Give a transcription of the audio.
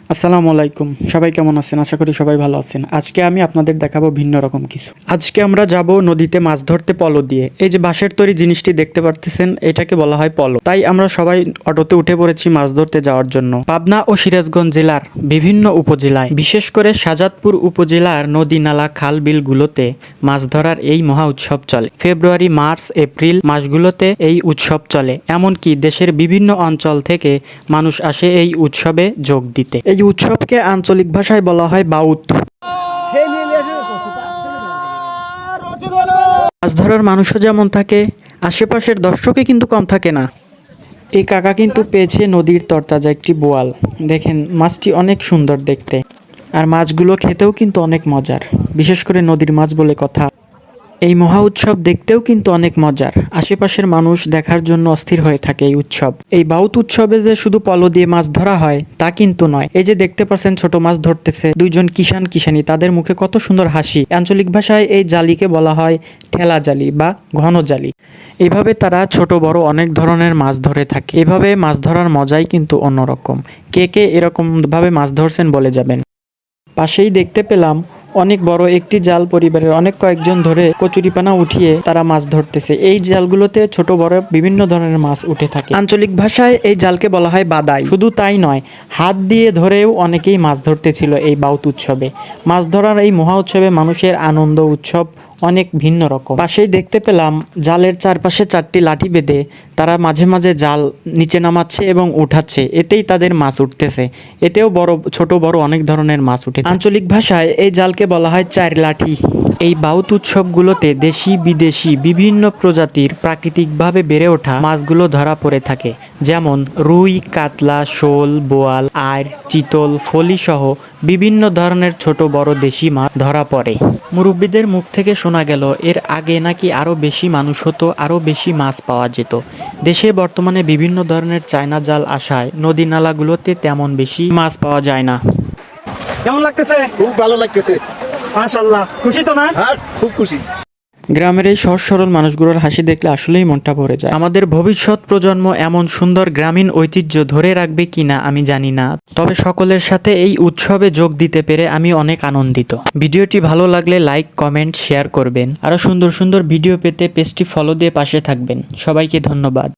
আসসালামু আলাইকুম, সবাই কেমন আছেন? আশা করি সবাই ভালো আছেন। আজকে আমি আপনাদের দেখাবো ভিন্ন রকম কিছু। আজকে আমরা যাব নদীতে মাছ ধরতে পলো দিয়ে। এই যে বাঁশের তৈরি জিনিসটি দেখতে পারতেছেন, এটাকে বলা হয় পলো। তাই আমরা সবাই অটোতে উঠে পড়েছি মাছ ধরতে যাওয়ার জন্য। পাবনা ও সিরাজগঞ্জ জেলার বিভিন্ন উপজেলায়, বিশেষ করে শাহজাদপুর উপজেলার নদী নালা খাল বিলগুলোতে মাছ ধরার এই মহা উৎসব চলে। ফেব্রুয়ারি, মার্চ, এপ্রিল মাসগুলোতে এই উৎসব চলে। এমনকি দেশের বিভিন্ন অঞ্চল থেকে মানুষ আসে এই উৎসবে যোগ দিতে। এই উৎসবকে আঞ্চলিক ভাষায় বলা হয় বাউত। মাছ ধরার মানুষও যেমন থাকে, আশেপাশের দর্শকে কিন্তু কম থাকে না। এই কাকা কিন্তু পেয়েছে নদীর তরতাজা একটি বোয়াল। দেখেন, মাছটি অনেক সুন্দর দেখতে, আর মাছগুলো খেতেও কিন্তু অনেক মজার, বিশেষ করে নদীর মাছ বলে কথা। এই মহা উৎসব দেখতেও কিন্তু অনেক মজার। আশেপাশের মানুষ দেখার জন্য অস্থির হয়ে থাকে এই উৎসব। এই বাউত উৎসবে যে শুধু পলো দিয়ে মাছ ধরা হয় তা কিন্তু নয়। এই যে দেখতে পাচ্ছেন ছোট মাছ ধরতেছে দুইজন কিষান কিষানি, তাদের মুখে কত সুন্দর হাসি। আঞ্চলিক ভাষায় এই জালিকে বলা হয় ঠেলা জালি বা ঘন জালি। এভাবে তারা ছোট বড় অনেক ধরনের মাছ ধরে থাকে। এভাবে মাছ ধরার মজাই কিন্তু অন্যরকম। কে কে এরকম ভাবে মাছ ধরছেন বলে যাবেন। পাশেই দেখতে পেলাম অনেক বড় একটি জাল, পরিবারের অনেক কয়েকজন ধরে কচুরিপানা উঠিয়ে তারা মাছ ধরতেছে। এই জালগুলোতে ছোট বড় বিভিন্ন ধরনের মাছ উঠে থাকে। আঞ্চলিক ভাষায় এই জালকে বলা হয় বাদাই। শুধু তাই নয়, হাত দিয়ে ধরেও অনেকেই মাছ ধরতেছিল এই বাউত উৎসবে। মাছ ধরার এই মহা উৎসবে মানুষের আনন্দ উৎসব অনেক ভিন্ন রকম। পাশেই দেখতে পেলাম জালের চারপাশে 4টি লাঠি বেঁধে তারা মাঝে মাঝে জাল নিচে নামাচ্ছে এবং উঠাচ্ছে, এতেই তাদের মাছ উঠতেছে। এতেও বড় ছোট বড় অনেক ধরনের মাছ উঠে। আঞ্চলিক ভাষায় এই জালকে বলা হয় চার লাঠি। এই বাউত উৎসবগুলোতে দেশি বিদেশি বিভিন্ন প্রজাতির প্রাকৃতিকভাবে বেড়ে ওঠা মাছগুলো ধরা পড়ে থাকে, যেমন রুই, কাতলা, শোল, বোয়াল, আইড়, চিতল, ফলি সহ বিভিন্ন ধরনের ছোট বড় দেশি মাছ ধরা পড়ে। মুরব্বীদের মুখ থেকে শোনা গেল এর আগে নাকি আরও বেশি মানুষ হতো, আরও বেশি মাছ পাওয়া যেত। দেশে বর্তমানে বিভিন্ন ধরনের চায়না জাল আসায় নদী নালাগুলোতে তেমন বেশি মাছ পাওয়া যায় না। কেমন লাগতেছে? খুব ভালো লাগতেছে। মাশাআল্লাহ, খুশি তো না? হ্যাঁ, খুব খুশি। গ্রামের এই সহজ সরল মানুষগুলোর হাসি দেখলে আসলেই মনটা ভরে যায়। আমাদের ভবিষ্যৎ প্রজন্ম এমন সুন্দর গ্রামীণ ঐতিহ্য ধরে রাখবে কিনা আমি জানি না, তবে সকলের সাথে এই উৎসবে যোগ দিতে পেরে আমি অনেক আনন্দিত। ভিডিওটি ভালো লাগলে লাইক, কমেন্ট, শেয়ার করবেন। আরো সুন্দর সুন্দর ভিডিও পেতে পেজটি ফলো দিয়ে পাশে থাকবেন। সবাইকে ধন্যবাদ।